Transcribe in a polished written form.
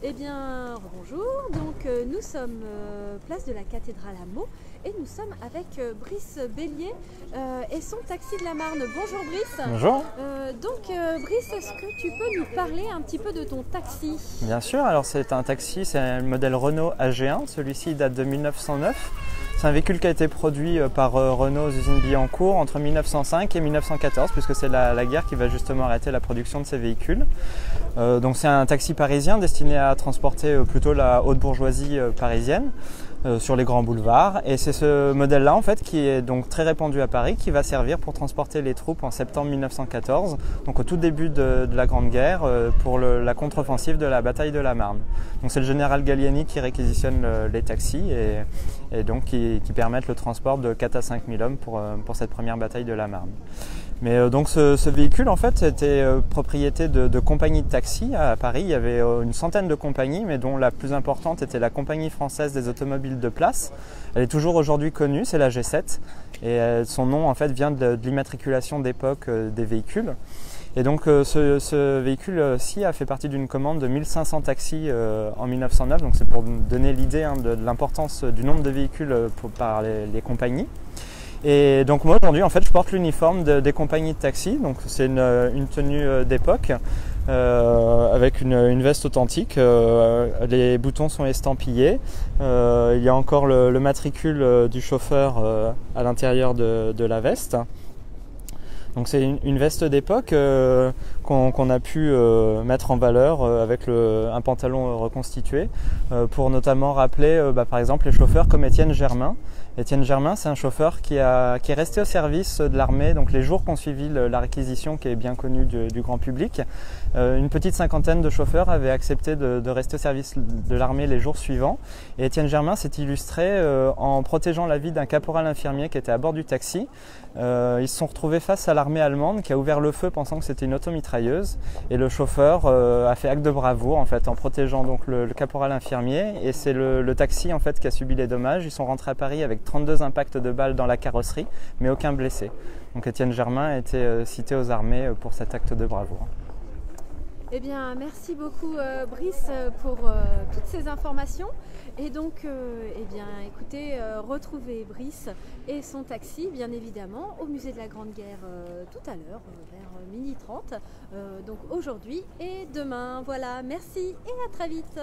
Eh bien, bonjour. Donc, nous sommes place de la Cathédrale à Meaux et nous sommes avec Brice Bélier et son taxi de la Marne. Bonjour Brice. Bonjour. Brice, est-ce que tu peux nous parler un petit peu de ton taxi? Bien sûr, alors c'est un taxi, c'est le modèle Renault AG1. Celui-ci date de 1909. C'est un véhicule qui a été produit par Renault aux usines Billancourt entre 1905 et 1914, puisque c'est la guerre qui va justement arrêter la production de ces véhicules. Donc c'est un taxi parisien destiné à transporter plutôt la haute bourgeoisie parisienne sur les grands boulevards. Et c'est ce modèle-là en fait qui est donc très répandu à Paris, qui va servir pour transporter les troupes en septembre 1914, donc au tout début de la Grande Guerre, pour la contre-offensive de la bataille de la Marne. Donc c'est le général Gallieni qui réquisitionne les taxis et donc qui permettent le transport de 4 à 5 000 hommes pour cette première bataille de la Marne. Mais donc ce véhicule en fait était propriété de compagnies de taxis à Paris. Il y avait une centaine de compagnies, mais dont la plus importante était la Compagnie française des automobiles de place. Elle est toujours aujourd'hui connue, c'est la G7, et son nom en fait vient de l'immatriculation d'époque des véhicules. Et donc ce véhicule-ci a fait partie d'une commande de 1500 taxis en 1909, donc c'est pour donner l'idée de l'importance du nombre de véhicules par les compagnies. Et donc moi aujourd'hui en fait je porte l'uniforme des compagnies de taxi, donc c'est une tenue d'époque avec une veste authentique, les boutons sont estampillés, il y a encore le matricule du chauffeur à l'intérieur de la veste. Donc c'est une veste d'époque qu'on a pu mettre en valeur avec un pantalon reconstitué pour notamment rappeler par exemple les chauffeurs comme Étienne Germain. Étienne Germain, c'est un chauffeur qui est resté au service de l'armée, donc les jours qu'ont suivi la réquisition qui est bien connue du grand public. Une petite cinquantaine de chauffeurs avaient accepté de rester au service de l'armée les jours suivants. Et Étienne Germain s'est illustré en protégeant la vie d'un caporal infirmier qui était à bord du taxi. Ils se sont retrouvés face à l'armée allemande qui a ouvert le feu pensant que c'était une automitrailleuse. Et le chauffeur a fait acte de bravoure en fait en protégeant donc le caporal infirmier. Et c'est le taxi en fait qui a subi les dommages. Ils sont rentrés à Paris avec 32 impacts de balles dans la carrosserie, mais aucun blessé. Donc Étienne Germain a été cité aux armées pour cet acte de bravoure. Eh bien, merci beaucoup Brice pour toutes ces informations. Et donc, eh bien, écoutez, retrouvez Brice et son taxi, bien évidemment, au musée de la Grande Guerre tout à l'heure, vers minuit 30, donc aujourd'hui et demain. Voilà, merci et à très vite.